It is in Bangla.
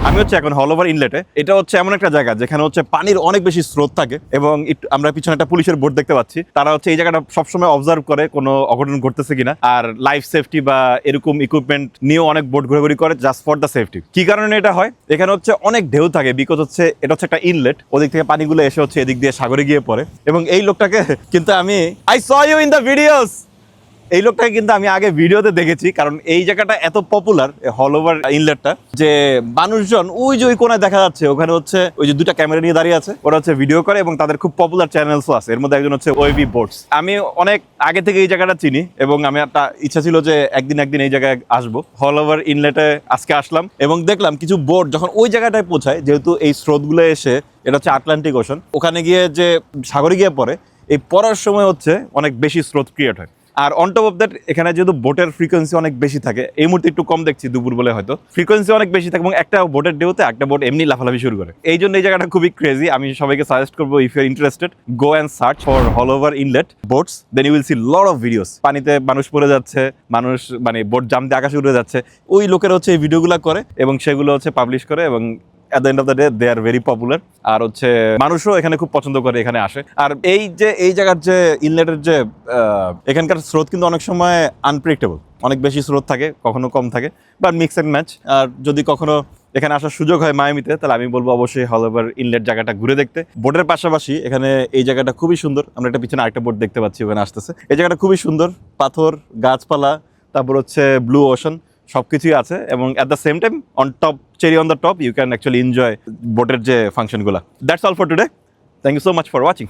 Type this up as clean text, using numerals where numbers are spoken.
আমি হচ্ছে এখন হলওভার ইনলেটে। এটা হচ্ছে এমন একটা জায়গা যেখানে হচ্ছে পানির অনেক বেশি স্রোত থাকে এবং আমরা পিছনে একটা পুলিশের বোট দেখতে পাচ্ছি। তারা হচ্ছে এই জায়গাটা সবসময় অবজার্ভ করে কোনো অঘটন ঘটতেছে কিনা, আর লাইফ সেফটি বা এরকম ইকুইপমেন্ট নিয়েও অনেক বোট ঘোরাঘুরি করে জাস্ট ফর দ্য সেফটি। কি কারণে এটা হয়? এখানে হচ্ছে অনেক ঢেউ থাকে, বিকজ হচ্ছে এটা হচ্ছে একটা ইনলেট, ওদিক থেকে পানিগুলো এসে হচ্ছে এদিক দিয়ে সাগরে গিয়ে পড়ে। এবং এই লোকটাকে কিন্তু I saw you in the videos, এই লোকটাকে কিন্তু আমি আগে ভিডিওতে দেখেছি, কারণ এই জায়গাটা এত পপুলার হলওভার ইনলেটটা যে মানুষজন ওই যে ওই কোনায় দেখা যাচ্ছে, ওখানে হচ্ছে ওই যে দুটা ক্যামেরা নিয়ে দাঁড়িয়ে আছে, ওরা হচ্ছে ভিডিও করে এবং তাদের খুব পপুলার চ্যানেলসও আছে। এর মধ্যে একজন হচ্ছে ওয়েভি বোটস। আমি অনেক আগে থেকে এই জায়গাটা চিনি এবং আমি একটা ইচ্ছা ছিল যে একদিন এই জায়গায় আসবো। হলওভার ইনলেটে আজকে আসলাম এবং দেখলাম কিছু বোট যখন ওই জায়গাটায় পৌঁছায়, যেহেতু এই স্রোতগুলো এসে এটা হচ্ছে আটলান্টিক ওশন, ওখানে গিয়ে যে সাগরে গিয়ে পড়ে, এই পড়ার সময় হচ্ছে অনেক বেশি স্রোত ক্রিয়েট হয়। আর অন টপ অফ দ্যাট এখানে যেহেতু বোটের ফ্রিকোয়েন্সি অনেক বেশি থাকে, এই মুহূর্তে একটু কম দেখছি দুপুর বলে হয়তো, ফ্রিকোয়েন্সি অনেক বেশি থাকে এবং একটা বোটের ঢেউতে একটা বোট এমনি লাফালাফি শুরু করে। এই জন্য এই জায়গাটা খুবই ক্রেজি। আমি সবাইকে সাজেস্ট করবো, if you are interested, go and search for Haulover inlet boats, then you will see lot of videos. পানিতে মানুষ পড়ে যাচ্ছে, মানুষ মানে বোট জাম দিয়ে আকাশে উড়ে যাচ্ছে, ওই লোকেরা হচ্ছে এই ভিডিওগুলো করে এবং সেগুলো হচ্ছে পাবলিশ করে এবং at the end of the day they are very popular। আর হচ্ছে মানুষও এখানে খুব পছন্দ করে এখানে আসে। আর এই জায়গার যে ইনলেটের যে এখানকার স্রোত কিন্তু অনেক সময় আনপ্রেডিক্টেবল, অনেক বেশি স্রোত থাকে, কখনো কম থাকে, বা মিক্স অ্যান্ড ম্যাচ। আর যদি কখনো এখানে আসার সুযোগ হয় মায়ামিতে, তাহলে আমি বলবো অবশ্যই হলওভার ইনলেট জায়গাটা ঘুরে দেখতে। বোটের পাশাপাশি এখানে এই জায়গাটা খুবই সুন্দর। আমরা একটা পিছনে আরেকটা বোট দেখতে পাচ্ছি, ওখানে আসতেছে। এই জায়গাটা খুবই সুন্দর, পাথর, গাছপালা, তারপর হচ্ছে ব্লু ওশন, সবকিছুই আছে। এবং at the same time on top, cherry on the top, you can actually enjoy বোটের যে ফাংশনগুলো। That's all for today. Thank you so much for watching.